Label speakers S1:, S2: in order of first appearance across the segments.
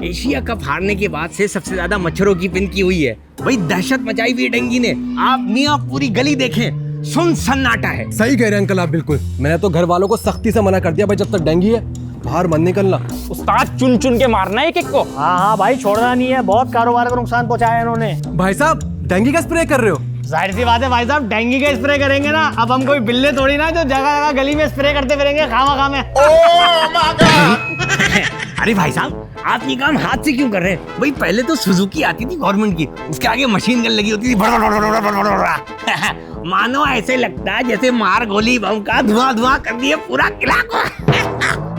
S1: Asia cup हारने के बाद से सबसे ज्यादा मच्छरों की पिनकी हुई है भाई। दहशत मचाई हुई है डेंगू ने। आप मियाँ पूरी गली देखें, सुन सन्नाटा है।
S2: सही कह रहे हैं अंकल आप बिल्कुल। मैंने तो घर वालों को सख्ती से मना कर दिया भाई, जब तक डेंगू है बाहर मत निकलना।
S3: उस्ताद चुन चुन के मारना है एक-एक को।
S4: हाँ भाई, छोड़ना नहीं है, बहुत कारोबार को नुकसान पहुंचाया इन्होंने।
S2: भाई साहब डेंगू का स्प्रे कर रहे हो?
S4: जाहिर सी बात है भाई साहब, डेंगू का स्प्रे करेंगे ना। अब हम कोई बिल्ले थोड़ी ना जो जगह जगह गली में स्प्रे करते फिरेंगे खामा में।
S1: अरे भाई साहब, आप ये काम हाथ से क्यों कर रहे हैं भाई? पहले तो सुजुकी आती थी गवर्नमेंट की, उसके आगे मशीन गन लगी होती थी। मानो ऐसे लगता है जैसे मार गोली बम का धुआं धुआं कर दिए पूरा किला को।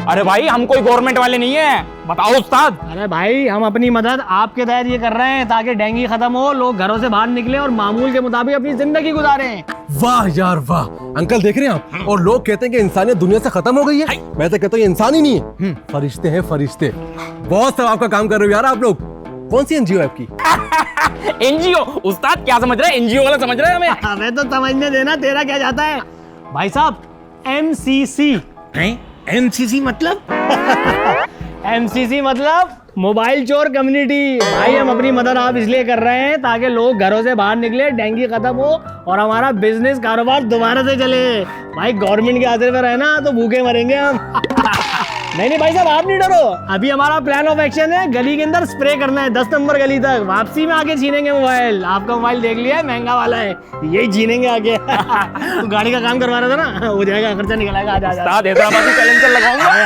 S3: अरे भाई हम कोई गवर्नमेंट वाले नहीं है, बताओ उस्ताद।
S4: अरे भाई, हम अपनी मदद आपके तहत ये कर रहे हैं ताकि डेंगू खत्म हो, लोग घरों से बाहर निकले और मामूल के मुताबिक अपनी जिंदगी गुजारें।
S2: वाह यार वाह। अंकल देख रहे हैं आप, और लोग कहते हैं कि इंसानियत दुनिया से खत्म हो गई है। मैं तो कहता हूँ ये इंसान ही नहीं है, फरिश्ते हैं फरिश्ते। बहुत सब आपका काम कर रहे हो यार आप लोग। कौन सी एनजीओ है आपकी?
S3: एनजीओ? उस्ताद क्या समझ रहे हैं, एनजीओ वाला समझ रहे हैं हमें?
S4: हमें तो समझने देना, तेरा क्या जाता है भाई साहब। MCC
S1: हैं? MCC मतलब?
S4: MCC मतलब मोबाइल चोर कम्युनिटी। भाई हम अपनी मदद आप इसलिए कर रहे हैं ताकि लोग घरों से बाहर निकले, डेंगू खत्म हो और हमारा बिजनेस कारोबार दोबारा से चले। भाई गवर्नमेंट के आदर पर है ना, तो भूखे मरेंगे हम। नहीं भाई साहब, आप नहीं डरो। अभी हमारा प्लान ऑफ एक्शन है, गली के अंदर स्प्रे करना है 10 नंबर गली तक। वापसी में आके छीनेंगे मोबाइल। आपका मोबाइल देख लिया है, महंगा वाला है, यही छीनेंगे आगे। तू गाड़ी का काम करवा रहा था ना, हो जाएगा, खर्चा निकल आएगा। आजा
S3: उस्ताद हैदराबादी चैलेंजर लगाऊंगा।